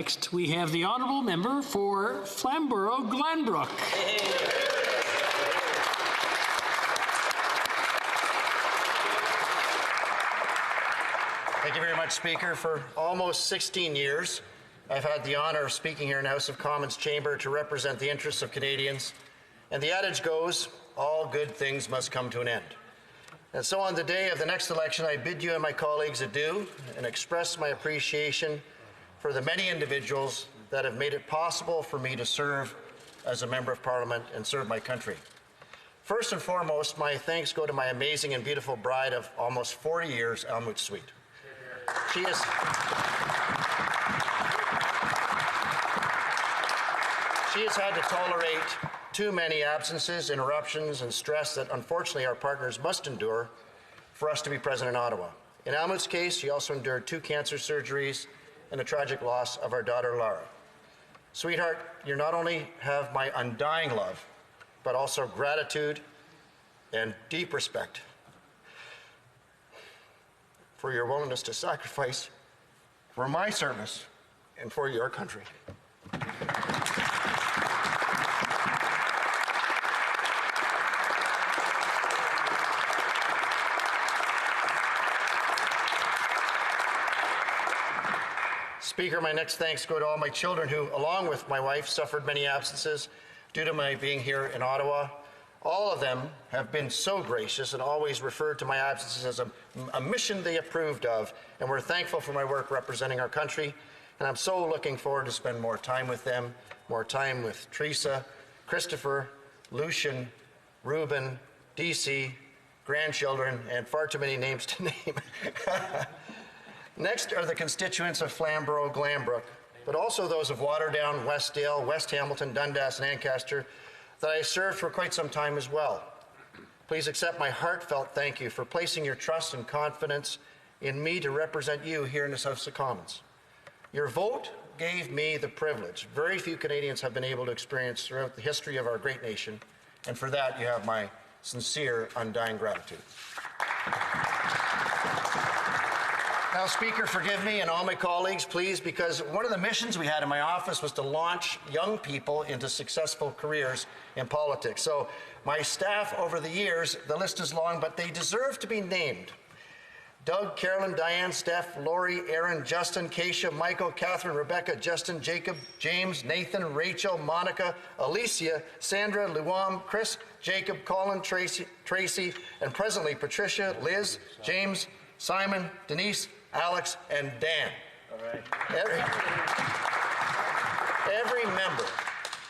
Next, we have the Honourable Member for Flamborough-Glanbrook. Thank you very much, Speaker. For almost 16 years, I've had the honour of speaking here in the House of Commons chamber to represent the interests of Canadians. And the adage goes, all good things must come to an end. And so on the day of the next election, I bid you and my colleagues adieu and express my appreciation for the many individuals that have made it possible for me to serve as a Member of Parliament and serve my country. First and foremost, my thanks go to my amazing and beautiful bride of almost 40 years, Elmwood Sweet. She has had to tolerate too many absences, interruptions, and stress that unfortunately our partners must endure for us to be present in Ottawa. In Elmwood's case, she also endured 2 cancer surgeries and the tragic loss of our daughter, Lara. Sweetheart, you not only have my undying love, but also gratitude and deep respect for your willingness to sacrifice for my service and for your country. Speaker, my next thanks go to all my children who, along with my wife, suffered many absences due to my being here in Ottawa. All of them have been so gracious and always referred to my absences as a mission they approved of, and we're thankful for my work representing our country. And I'm so looking forward to spend more time with them, more time with Teresa, Christopher, Lucian, Ruben, DC, grandchildren, and far too many names to name. Next are the constituents of Flamborough-Glanbrook, but also those of Waterdown, Westdale, West Hamilton, Dundas, and Ancaster that I served for quite some time as well. Please accept my heartfelt thank you for placing your trust and confidence in me to represent you here in this House of Commons. Your vote gave me the privilege very few Canadians have been able to experience throughout the history of our great nation, and for that you have my sincere, undying gratitude. Now, Speaker, forgive me and all my colleagues, please, because one of the missions we had in my office was to launch young people into successful careers in politics. So my staff over the years, the list is long, but they deserve to be named. Doug, Carolyn, Diane, Steph, Lori, Aaron, Justin, Keisha, Michael, Catherine, Rebecca, Justin, Jacob, James, Nathan, Rachel, Monica, Alicia, Sandra, Luam, Chris, Jacob, Colin, Tracy, and presently Patricia, Liz, James, Simon, Denise, Alex, and Dan. All right. Every member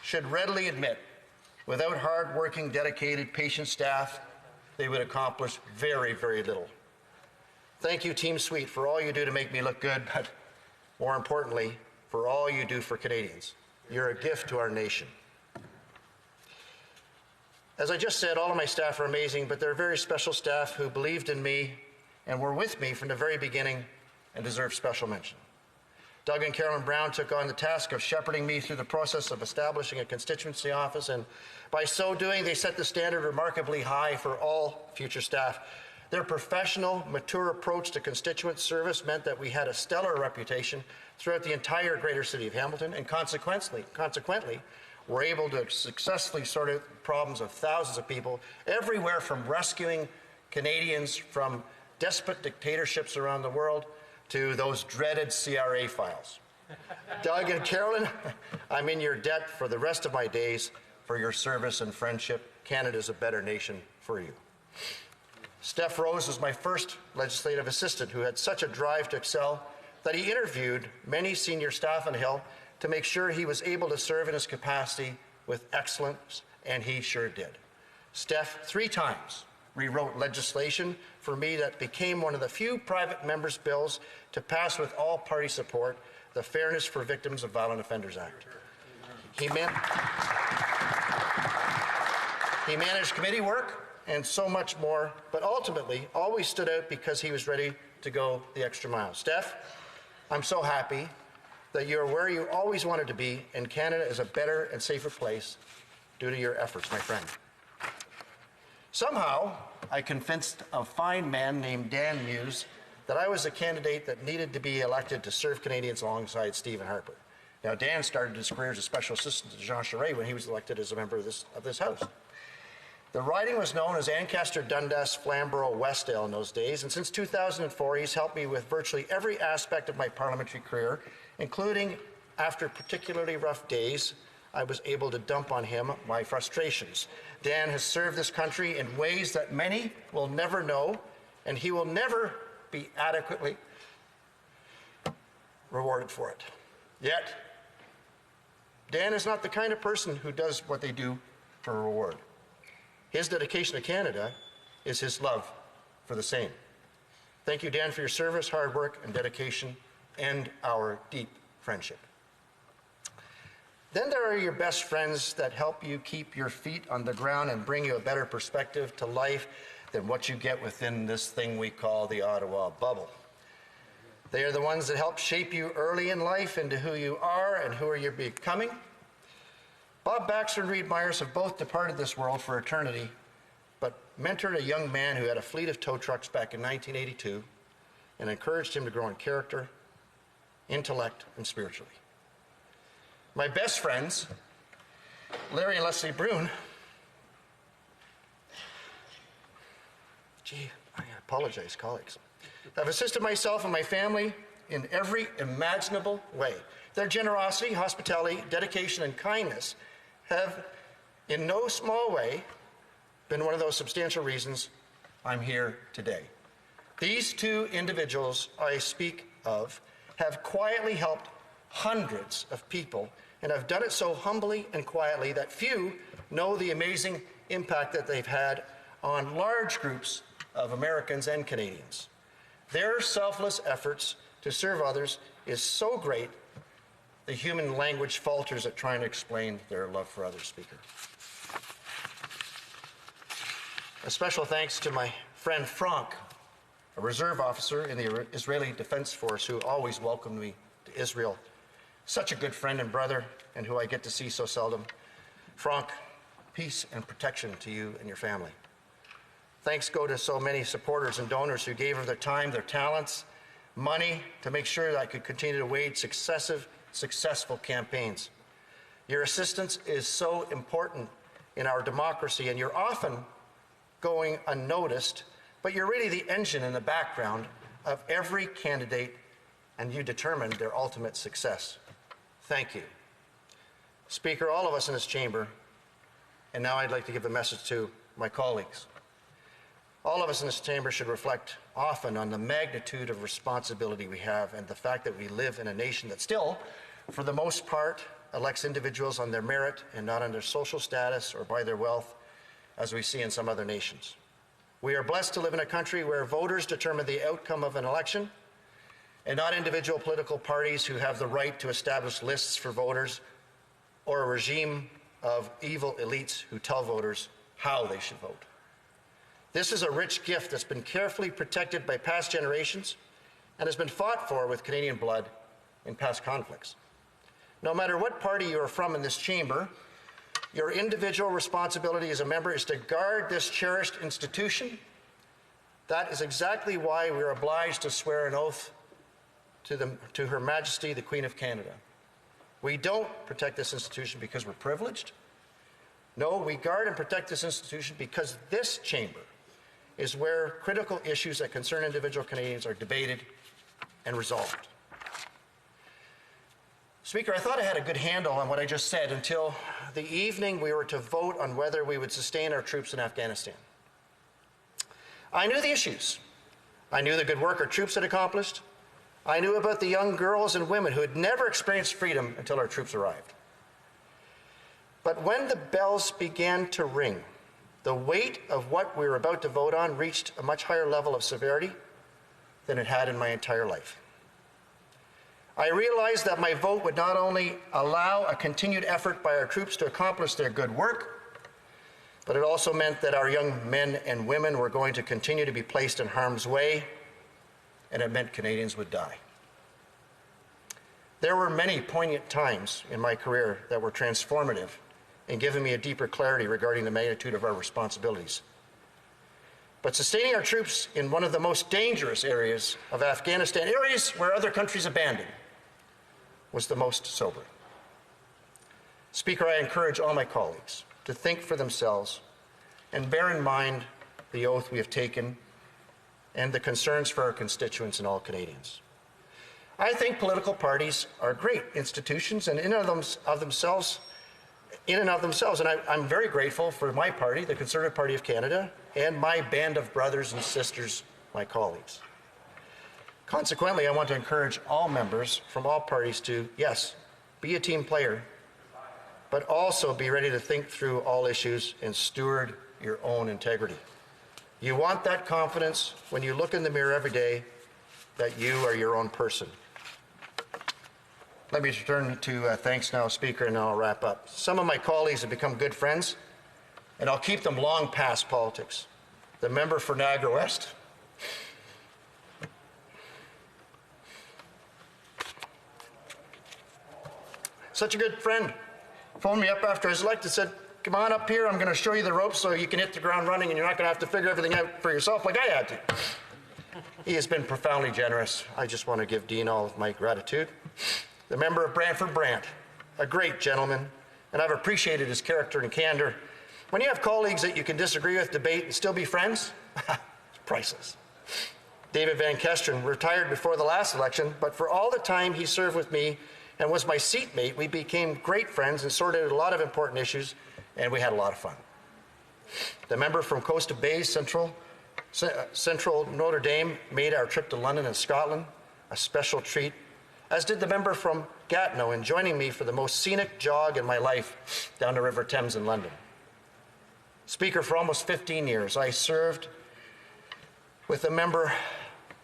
should readily admit, without hard-working, dedicated, patient staff, they would accomplish very, very little. Thank you, Team Sweet, for all you do to make me look good, but more importantly, for all you do for Canadians. You're a gift to our nation. As I just said, all of my staff are amazing, but there are very special staff who believed in me and were with me from the very beginning and deserve special mention. Doug and Carolyn Brown took on the task of shepherding me through the process of establishing a constituency office, and by so doing, they set the standard remarkably high for all future staff. Their professional, mature approach to constituent service meant that we had a stellar reputation throughout the entire greater city of Hamilton, and consequently, were able to successfully sort out the problems of thousands of people everywhere from rescuing Canadians from desperate dictatorships around the world to those dreaded CRA files. Doug and Carolyn, I'm in your debt for the rest of my days for your service and friendship. Canada's a better nation for you. Steph Rose was my first legislative assistant who had such a drive to excel that he interviewed many senior staff on the Hill to make sure he was able to serve in his capacity with excellence, and he sure did. Steph 3 times rewrote legislation for me that became one of the few private members' bills to pass with all party support, the Fairness for Victims of Violent Offenders Act. He managed committee work and so much more, but ultimately always stood out because he was ready to go the extra mile. Steph, I'm so happy that you're where you always wanted to be, and Canada is a better and safer place due to your efforts, my friend. Somehow, I convinced a fine man named Dan Muse that I was a candidate that needed to be elected to serve Canadians alongside Stephen Harper. Now, Dan started his career as a special assistant to Jean Charest when he was elected as a member of this House. The riding was known as Ancaster, Dundas, Flamborough, Westdale in those days, and since 2004, he's helped me with virtually every aspect of my parliamentary career, including, after particularly rough days, I was able to dump on him my frustrations. Dan has served this country in ways that many will never know, and he will never be adequately rewarded for it. Yet, Dan is not the kind of person who does what they do for a reward. His dedication to Canada is his love for the same. Thank you, Dan, for your service, hard work, and dedication, and our deep friendship. Then there are your best friends that help you keep your feet on the ground and bring you a better perspective to life than what you get within this thing we call the Ottawa bubble. They are the ones that help shape you early in life into who you are and who you're becoming. Bob Baxter and Reed Myers have both departed this world for eternity, but mentored a young man who had a fleet of tow trucks back in 1982 and encouraged him to grow in character, intellect, and spiritually. My best friends, Larry and Leslie Brune, I apologize, colleagues, have assisted myself and my family in every imaginable way. Their generosity, hospitality, dedication, and kindness have, in no small way, been one of those substantial reasons I'm here today. These two individuals I speak of have quietly helped hundreds of people and have done it so humbly and quietly that few know the amazing impact that they've had on large groups of Americans and Canadians. Their selfless efforts to serve others is so great, the human language falters at trying to explain their love for others, Speaker. A special thanks to my friend Frank, a reserve officer in the Israeli Defense Force who always welcomed me to Israel. Such a good friend and brother, and who I get to see so seldom. Frank, peace and protection to you and your family. Thanks go to so many supporters and donors who gave of their time, their talents, money to make sure that I could continue to wage successful campaigns. Your assistance is so important in our democracy, and you're often going unnoticed, but you're really the engine in the background of every candidate, and you determine their ultimate success. Thank you. Speaker, all of us in this chamber, and now I'd like to give a message to my colleagues. All of us in this chamber should reflect often on the magnitude of responsibility we have and the fact that we live in a nation that still, for the most part, elects individuals on their merit and not on their social status or by their wealth, as we see in some other nations. We are blessed to live in a country where voters determine the outcome of an election and not individual political parties who have the right to establish lists for voters or a regime of evil elites who tell voters how they should vote. This is a rich gift that's been carefully protected by past generations and has been fought for with Canadian blood in past conflicts. No matter what party you are from in this chamber, your individual responsibility as a member is to guard this cherished institution. That is exactly why we are obliged to swear an oath to Her Majesty, the Queen of Canada. We don't protect this institution because we're privileged. No, we guard and protect this institution because this chamber is where critical issues that concern individual Canadians are debated and resolved. Speaker, I thought I had a good handle on what I just said until the evening we were to vote on whether we would sustain our troops in Afghanistan. I knew the issues. I knew the good work our troops had accomplished. I knew about the young girls and women who had never experienced freedom until our troops arrived. But when the bells began to ring, the weight of what we were about to vote on reached a much higher level of severity than it had in my entire life. I realized that my vote would not only allow a continued effort by our troops to accomplish their good work, but it also meant that our young men and women were going to continue to be placed in harm's way, and it meant Canadians would die. There were many poignant times in my career that were transformative and giving me a deeper clarity regarding the magnitude of our responsibilities. But sustaining our troops in one of the most dangerous areas of Afghanistan, areas where other countries abandoned, was the most sobering. Speaker, I encourage all my colleagues to think for themselves and bear in mind the oath we have taken and the concerns for our constituents and all Canadians. I think political parties are great institutions and in and of themselves, and I'm very grateful for my party, the Conservative Party of Canada, and my band of brothers and sisters, my colleagues. Consequently, I want to encourage all members from all parties to, yes, be a team player, but also be ready to think through all issues and steward your own integrity. You want that confidence when you look in the mirror every day that you are your own person. Let me turn to thanks now, Speaker, and I'll wrap up. Some of my colleagues have become good friends, and I'll keep them long past politics. The member for Niagara West, such a good friend, phoned me up after I was elected, said, come on up here, I'm going to show you the ropes so you can hit the ground running and you're not going to have to figure everything out for yourself like I had to. He has been profoundly generous. I just want to give Dean all of my gratitude. The member of Brantford Brant, a great gentleman, and I've appreciated his character and candor. When you have colleagues that you can disagree with, debate, and still be friends, it's priceless. David Van Kesteren retired before the last election, but for all the time he served with me and was my seatmate, we became great friends and sorted out a lot of important issues, and we had a lot of fun. The member from Coast Bay, Central Notre Dame, made our trip to London and Scotland a special treat, as did the member from Gatineau in joining me for the most scenic jog in my life down the River Thames in London. Speaker, for almost 15 years, I served with a member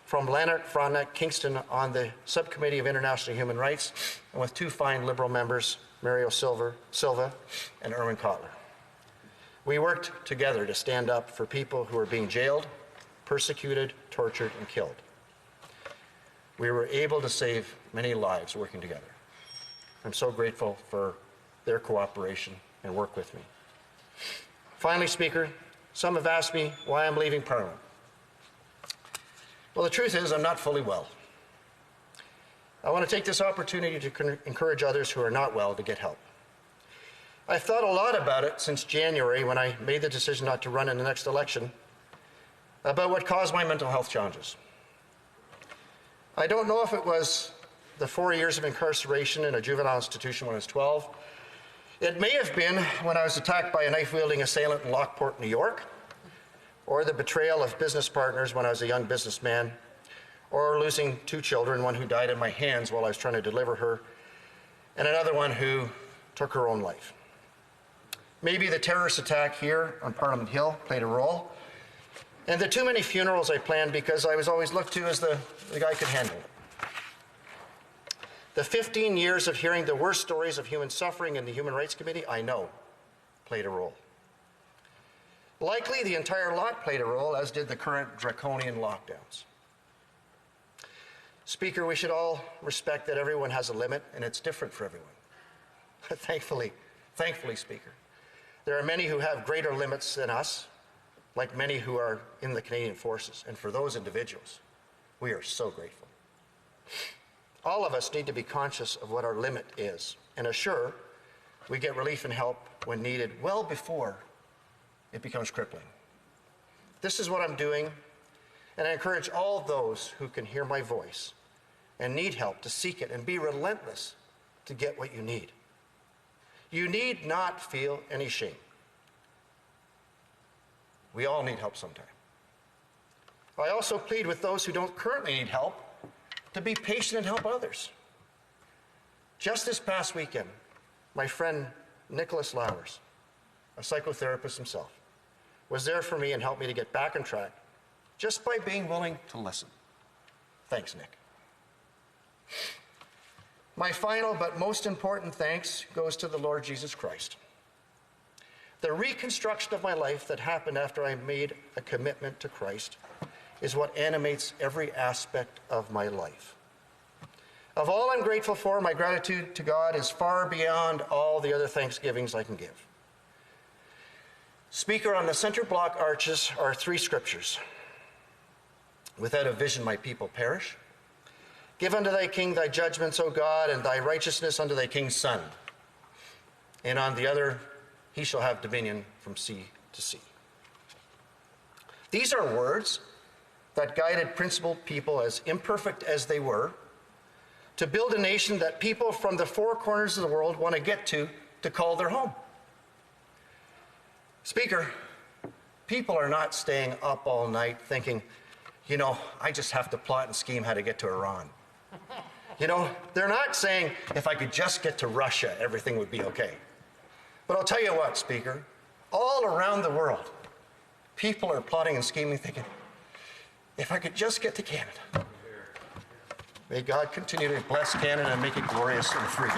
from Lanark, Frontenac, Kingston on the Subcommittee of International Human Rights, and with two fine Liberal members, Mario Silva and Erwin Kotler. We worked together to stand up for people who were being jailed, persecuted, tortured, and killed. We were able to save many lives working together. I'm so grateful for their cooperation and work with me. Finally, Speaker, some have asked me why I'm leaving Parliament. Well, the truth is I'm not fully well. I want to take this opportunity to encourage others who are not well to get help. I've thought a lot about it since January when I made the decision not to run in the next election, about what caused my mental health challenges. I don't know if it was the 4 years of incarceration in a juvenile institution when I was 12. It may have been when I was attacked by a knife-wielding assailant in Lockport, New York, or the betrayal of business partners when I was a young businessman, or losing two children, one who died in my hands while I was trying to deliver her, and another one who took her own life. Maybe the terrorist attack here on Parliament Hill played a role, and the too many funerals I planned because I was always looked to as the guy who could handle it. The 15 years of hearing the worst stories of human suffering in the Human Rights Committee, I know, played a role. Likely the entire lot played a role, as did the current draconian lockdowns. Speaker, we should all respect that everyone has a limit, and it's different for everyone. Thankfully, Speaker, there are many who have greater limits than us, like many who are in the Canadian Forces, and for those individuals, we are so grateful. All of us need to be conscious of what our limit is and assure we get relief and help when needed well before it becomes crippling. This is what I'm doing, and I encourage all those who can hear my voice and need help to seek it and be relentless to get what you need. You need not feel any shame. We all need help sometime. I also plead with those who don't currently need help to be patient and help others. Just this past weekend, my friend Nicholas Lowers, a psychotherapist himself, was there for me and helped me to get back on track just by being willing to listen. Thanks, Nick. My final but most important thanks goes to the Lord Jesus Christ. The reconstruction of my life that happened after I made a commitment to Christ is what animates every aspect of my life. Of all I'm grateful for, my gratitude to God is far beyond all the other thanksgivings I can give. Speaker, on the center block arches are three scriptures. Without a vision, my people perish. Give unto thy king thy judgments, O God, and thy righteousness unto thy king's son. and on the other, he shall have dominion from sea to sea. These are words that guided principled people, as imperfect as they were, to build a nation that people from the four corners of the world want to get to call their home. Speaker, people are not staying up all night thinking, I just have to plot and scheme how to get to Iran. They're not saying, if I could just get to Russia, everything would be okay. But I'll tell you what, Speaker, all around the world, people are plotting and scheming, thinking, if I could just get to Canada. May God continue to bless Canada and make it glorious and free.